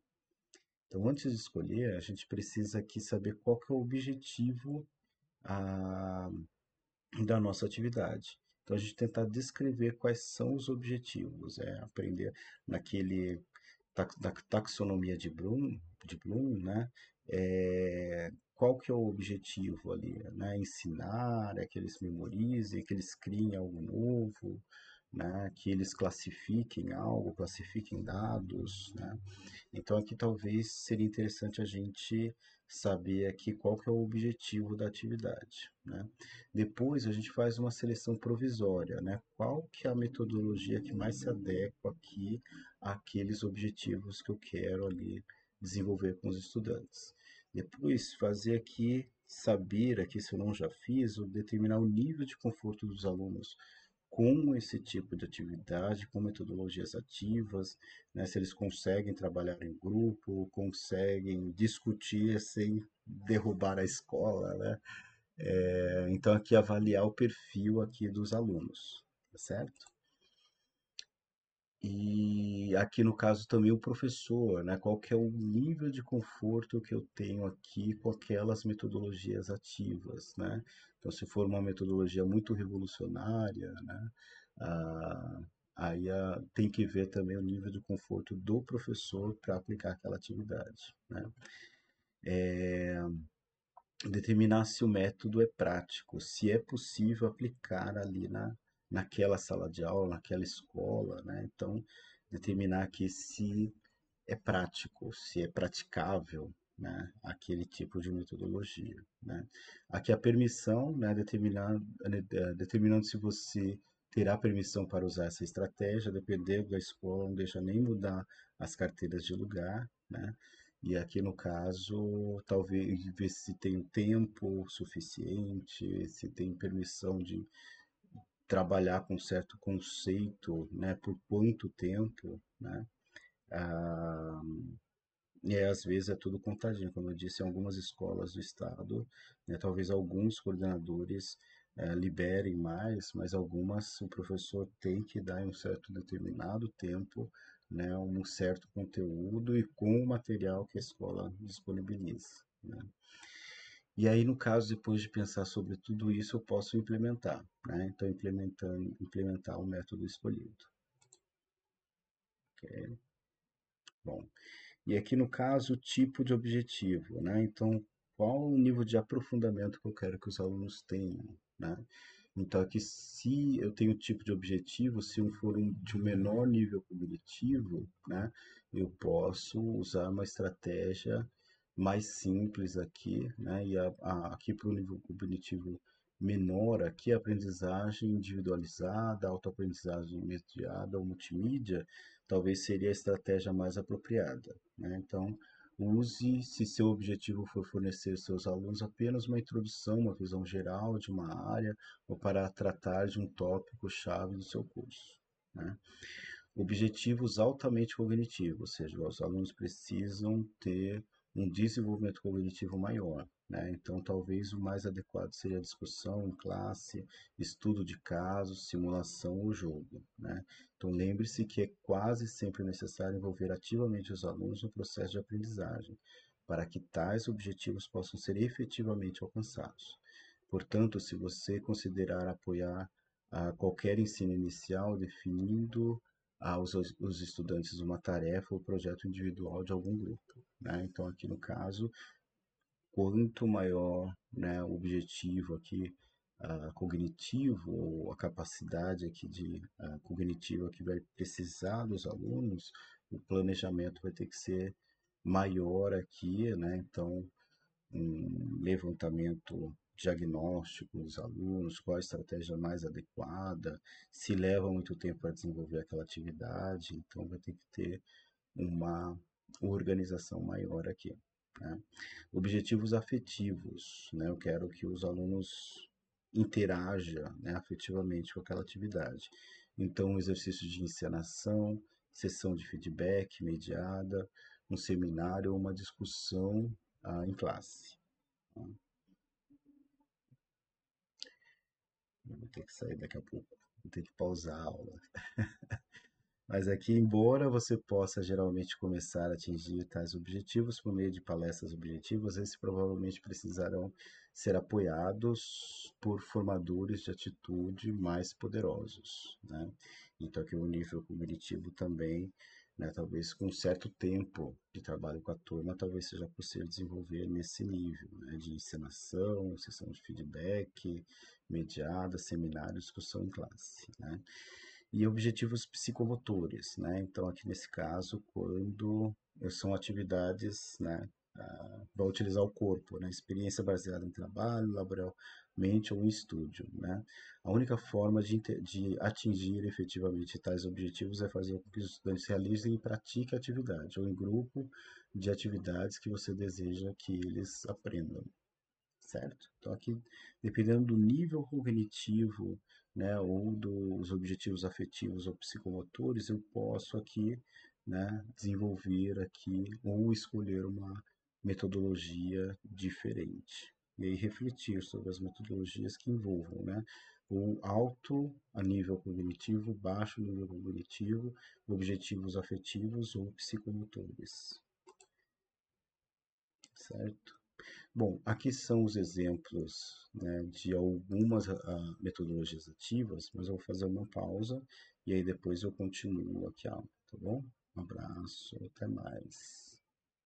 Então, antes de escolher, a gente precisa aqui saber qual que é o objetivo ah, da nossa atividade. Então, a gente tentar descrever quais são os objetivos, aprender naquele da taxonomia de Bloom, né? Qual que é o objetivo ali, né? Ensinar, que eles memorizem, que eles criem algo novo, né? Que eles classifiquem algo, classifiquem dados, né? Então aqui talvez seria interessante a gente saber aqui qual que é o objetivo da atividade, né? Depois a gente faz uma seleção provisória, né? Qual que é a metodologia que mais se adequa aqui àqueles objetivos que eu quero ali desenvolver com os estudantes. Depois fazer aqui, saber aqui se eu não já fiz, ou determinar o nível de conforto dos alunos com esse tipo de atividade, com metodologias ativas, né? Se eles conseguem trabalhar em grupo, conseguem discutir sem derrubar a escola, né? Então aqui avaliar o perfil aqui dos alunos, tá certo? E aqui no caso também o professor, né? Qual que é o nível de conforto que eu tenho aqui com aquelas metodologias ativas, né? Então, se for uma metodologia muito revolucionária, né? Ah, tem que ver também o nível de conforto do professor para aplicar aquela atividade, né? Determinar se o método é prático, se é possível aplicar ali naquela sala de aula, naquela escola, né? Então, determinar aqui se é prático, se é praticável, né, aquele tipo de metodologia, né? Aqui a permissão, né, determinando se você terá permissão para usar essa estratégia, dependendo da escola, não deixa nem mudar as carteiras de lugar, né? E aqui no caso, talvez ver se tem tempo suficiente, se tem permissão de trabalhar com certo conceito, né, por quanto tempo, né? Ah, às vezes é tudo contadinho, como eu disse, em algumas escolas do estado, né, talvez alguns coordenadores liberem mais, mas algumas o professor tem que dar em um certo determinado tempo, né, um certo conteúdo e com o material que a escola disponibiliza, né? E aí, no caso, depois de pensar sobre tudo isso, eu posso implementar, né? Então, implementar o método escolhido. Ok? Bom, e aqui no caso, o tipo de objetivo, né? Então, qual o nível de aprofundamento que eu quero que os alunos tenham, né? Então, aqui, se eu tenho um tipo de objetivo, se um for de um menor nível cognitivo, né, eu posso usar uma estratégia mais simples aqui, né, e aqui para o nível cognitivo menor, aqui a aprendizagem individualizada, autoaprendizagem mediada ou multimídia, talvez seria a estratégia mais apropriada, né? Então, use, se seu objetivo for fornecer aos seus alunos apenas uma introdução, uma visão geral de uma área, ou para tratar de um tópico-chave do seu curso, né? Objetivos altamente cognitivos, ou seja, os alunos precisam ter um desenvolvimento cognitivo maior, né? Então, talvez o mais adequado seria a discussão em classe, estudo de casos, simulação ou jogo, né? Então, lembre-se que é quase sempre necessário envolver ativamente os alunos no processo de aprendizagem, para que tais objetivos possam ser efetivamente alcançados. Portanto, se você considerar apoiar qualquer ensino inicial, definindo os estudantes uma tarefa ou projeto individual de algum grupo, né? Então, aqui no caso, quanto maior, né, o objetivo aqui cognitivo, ou a capacidade aqui de cognitiva que vai precisar dos alunos, o planejamento vai ter que ser maior aqui, né? Então, um levantamento diagnóstico dos alunos, qual a estratégia mais adequada, se leva muito tempo para desenvolver aquela atividade, então vai ter que ter uma organização maior aqui, né? Objetivos afetivos, né? Eu quero que os alunos interajam, né, afetivamente com aquela atividade. Então, um exercício de encenação, sessão de feedback mediada, um seminário ou uma discussão em classe. Eu vou ter que sair daqui a pouco, vou ter que pausar a aula. Mas aqui, embora você possa geralmente começar a atingir tais objetivos por meio de palestras objetivas, esses provavelmente precisarão ser apoiados por formadores de atitude mais poderosos, né? Então, aqui o nível cognitivo também, né, talvez com um certo tempo de trabalho com a turma, talvez seja possível desenvolver nesse nível, né, de encenação, sessão de feedback, mediada, seminário, discussão em classe, né? E objetivos psicomotores, né? Então, aqui nesse caso, quando são atividades, né, para utilizar o corpo, né? Experiência baseada em trabalho, laboralmente ou em estúdio, né? A única forma de atingir efetivamente tais objetivos é fazer com que os estudantes realizem e pratiquem a atividade, ou em grupo de atividades que você deseja que eles aprendam, certo? Então aqui, dependendo do nível cognitivo, né, ou dos objetivos afetivos ou psicomotores, eu posso aqui, né, desenvolver aqui ou escolher uma metodologia diferente. E aí refletir sobre as metodologias que envolvam, né, o alto a nível cognitivo, baixo nível cognitivo, objetivos afetivos ou psicomotores, certo? Bom, aqui são os exemplos, né, de algumas metodologias ativas, mas eu vou fazer uma pausa e aí depois eu continuo aqui a aula, tá bom? Um abraço, até mais.